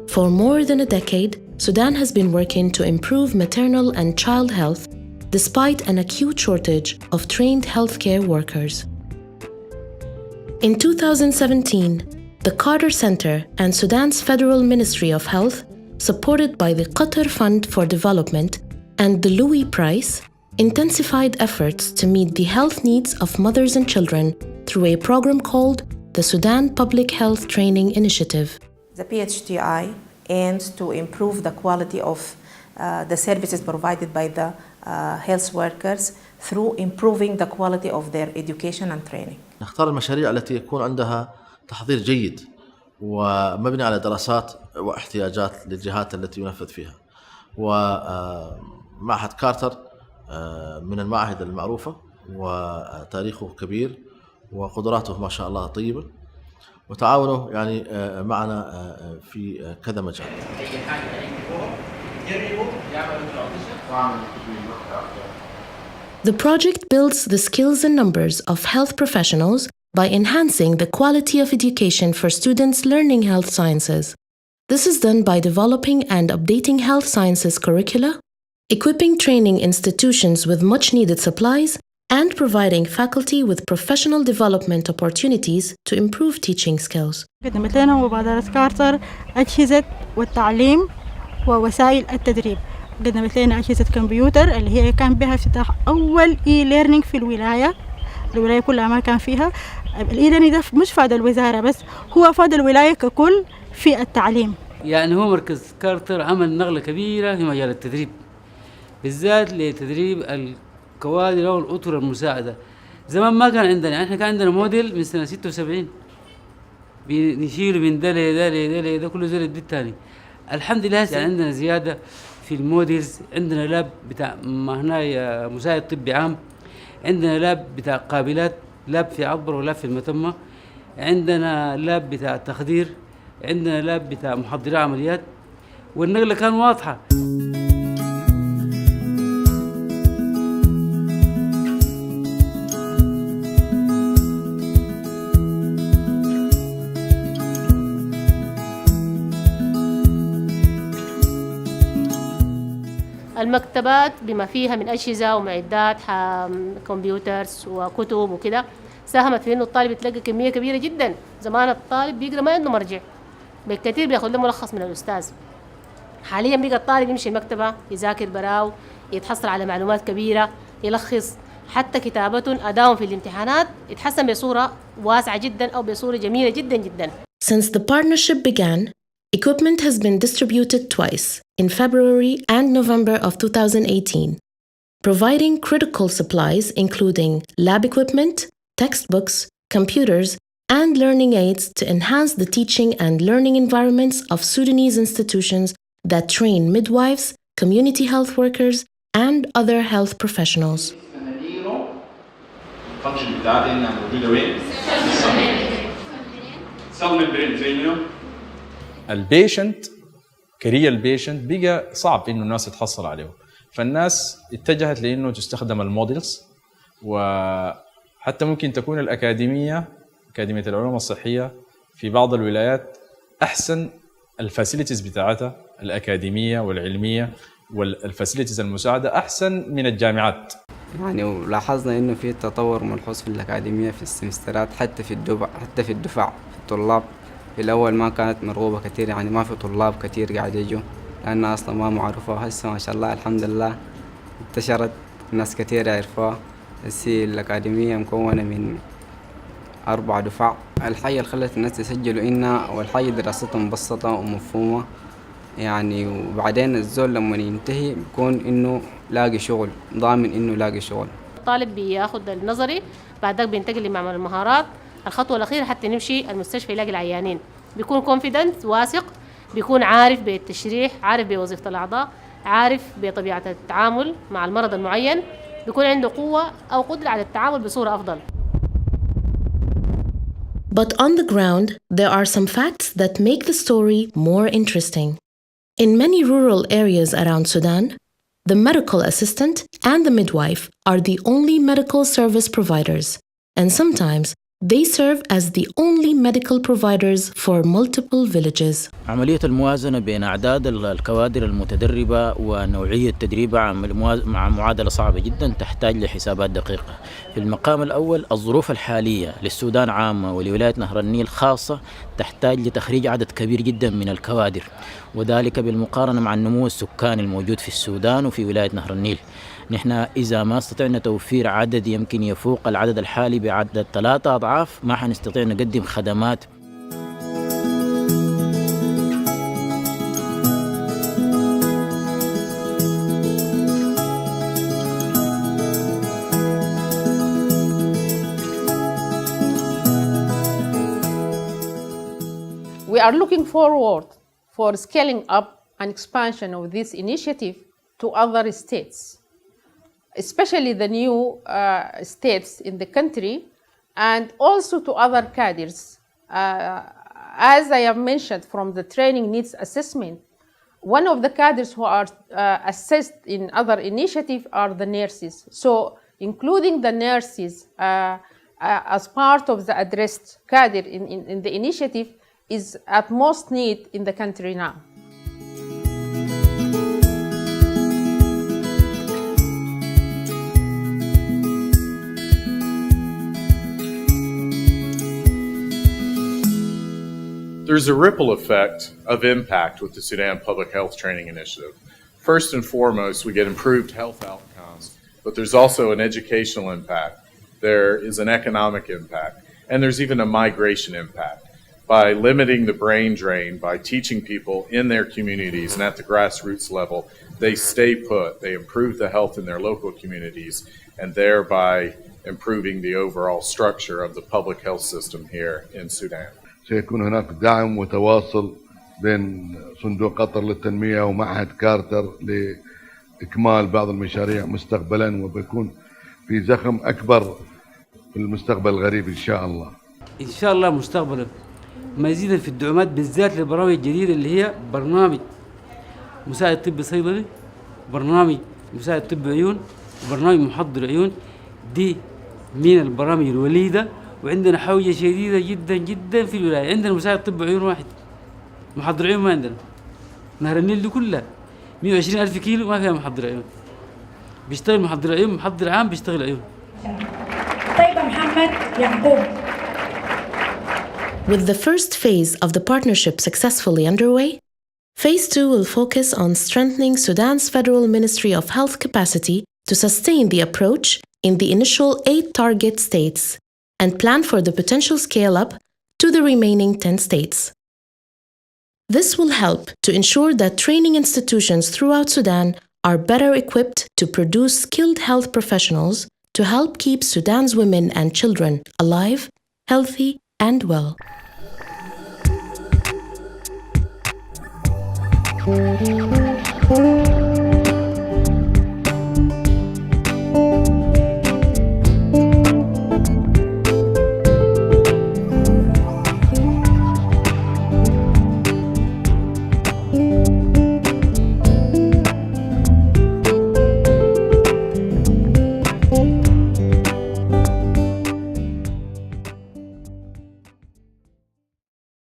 For more than a decade, Sudan has been working to improve maternal and child health despite an acute shortage of trained healthcare workers. In 2017, the Carter Center and Sudan's Federal Ministry of Health, supported by the Qatar Fund for Development and the Louis Prize, intensified efforts to meet the health needs of mothers and children through a program called the Sudan Public Health Training Initiative. The PHTI aims to improve the quality of the services provided by the health workers through improving the quality of their education and training. نختار المشاريع التي يكون عندها تحضير جيد ومبني على دراسات واحتياجات للجهات التي ينفذ فيها. ومعهد كارتر من المعاهد المعروفة وتاريخه كبير وقدراته ما شاء الله طيبة، وتعاونه يعني معنا في كذا مجال. The project builds the skills and numbers of health professionals by enhancing the quality of education for students learning health sciences. This is done by developing and updating health sciences curricula, equipping training institutions with much-needed supplies, and providing faculty with professional development opportunities to improve teaching skills. قدمت لنا مبادرة كارتر أجهزة والتعليم ووسائل التدريب. قدمت لنا أجهزة كمبيوتر اللي هي كان بها افتتاح أول e-learning في الولاية كلها ما كان فيها. ال-e-learning ده مش فاد الوزارة بس، هو فاد الولاية ككل في التعليم. يعني هو مركز كارتر عمل نقلة كبيرة في مجال التدريب، بالذات لتدريب الكوادر أو الأطر المساعدة. زمان ما كان عندنا، يعني احنا كان عندنا موديل من سنة 76 بنشيله من ده لده ده كله زي التاني. الحمد لله يعني عندنا زيادة في الموديلز. عندنا لاب بتاع هنا مساعد طبي عام، عندنا لاب بتاع قابلات، لاب في عبر ولاب في المتمة، عندنا لاب بتاع تخدير، عندنا لاب بتاع محضري عمليات، والنقلة كان واضحة. المكتبات بما فيها من أجهزة ومعدات كمبيوترز وكتب وكده ساهمت في إنه الطالب يتلقى كمية كبيرة جدا. زمان الطالب بيقرأ ما عنده مرجع، بالكثير بياخذ له ملخص من الأستاذ. حاليا بقى الطالب يمشي المكتبة يذاكر براو، يتحصل على معلومات كبيرة، يلخص، حتى كتابتهم أدائهم في الامتحانات يتحسن بصورة واسعة جدا أو بصورة جميلة جدا جدا. Since the partnership began, equipment has been distributed twice, in February and November of 2018, providing critical supplies including lab equipment, textbooks, computers, and learning aids to enhance the teaching and learning environments of Sudanese institutions that train midwives, community health workers, and other health professionals. البيشنت كريال بيشنت بقى صعب انه الناس تحصل عليه، فالناس اتجهت لانه تستخدم الموديلز، وحتى ممكن تكون اكاديميه العلوم الصحيه في بعض الولايات احسن الفاسيلتيز بتاعتها الاكاديميه والعلميه والفاسيلتيز المساعده احسن من الجامعات. يعني ولاحظنا انه في تطور ملحوظ في الاكاديميه في السمسترات، حتى في الدفع في الطلاب. في الأول ما كانت مرغوبة كتير، يعني ما في طلاب كتير قاعد يجوا لأنها أصلا ما معروفة. وهسه ما شاء الله الحمد لله انتشرت، ناس كتير يعرفوها. هسه الأكاديمية مكونة من 4 دفع. الحاجة اللي خلت الناس يسجلوا إنها أول حاجة دراستها مبسطة ومفهومة يعني، وبعدين الزول لما ينتهي بيكون إنه لاقي شغل، ضامن إنه لاقي شغل. الطالب بياخد النظري، بعد ذلك بينتقل لمعمل المهارات. الخطوة الأخيرة حتى نمشي المستشفى يلاقي العيانين، بيكون كونفيدنت واثق، بيكون عارف بالتشريح، عارف بوظيفة الأعضاء، عارف بطبيعة التعامل مع المرض المعين، بيكون عنده قوة أو قدرة على التعامل بصورة أفضل. But on the ground, there are some facts that make the story more interesting. In many rural areas around Sudan, the medical assistant and the midwife are the only medical service providers, and sometimes they serve as the only medical providers for multiple villages. عملية الموازنة بين أعداد الكوادر المتدربة ونوعية تدريبها مع معادلة صعبة جدا تحتاج لحسابات دقيقة. في المقام الأول الظروف الحالية للسودان عامة ولولاية نهر النيل خاصة تحتاج لتخريج عدد كبير جدا من الكوادر، وذلك بالمقارنة مع النمو السكاني الموجود في السودان وفي ولاية نهر النيل. نحن إذا ما استطعنا توفير عدد يمكن يفوق العدد الحالي بعدد 3 أضعاف ما حنستطيع نقدم خدمات. We are looking forward for scaling up and expansion of this initiative to other states, especially the new states in the country, and also to other cadres. As I have mentioned from the training needs assessment, one of the cadres who are assessed in other initiatives are the nurses. So including the nurses as part of the addressed cadre in the initiative is at most need in the country now. There's a ripple effect of impact with the Sudan Public Health Training Initiative. First and foremost, we get improved health outcomes, but there's also an educational impact. There is an economic impact, and there's even a migration impact. By limiting the brain drain, by teaching people in their communities and at the grassroots level, they stay put, they improve the health in their local communities, and thereby improving the overall structure of the public health system here in Sudan. سيكون هناك دعم وتواصل بين صندوق قطر للتنمية ومعهد كارتر لإكمال بعض المشاريع مستقبلا، وبيكون في زخم أكبر في المستقبل القريب إن شاء الله. إن شاء الله مستقبلا مزيدا في الدعومات بالذات للبرامج الجديدة اللي هي برنامج مساعد طب صيدلي، برنامج مساعد طب عيون، وبرنامج محضر عيون. دي من البرامج الوليدة، وعندنا حوجة شديدة جدا جدا في الولاية. عندنا مساعد طب عيون واحد، محضر عيون ما عندنا. نهر النيل دي كلها 120,000 كيلو ما فيها محضر عيون. بيشتغل محضر عيون، محضر عام بيشتغل عيون. طيبة محمد يعقوب. With the first phase of the partnership successfully underway, Phase 2 will focus on strengthening Sudan's Federal Ministry of Health capacity to sustain the approach in the initial 8 target states and plan for the potential scale-up to the remaining 10 states. This will help to ensure that training institutions throughout Sudan are better equipped to produce skilled health professionals to help keep Sudan's women and children alive, healthy, and well. Thank you.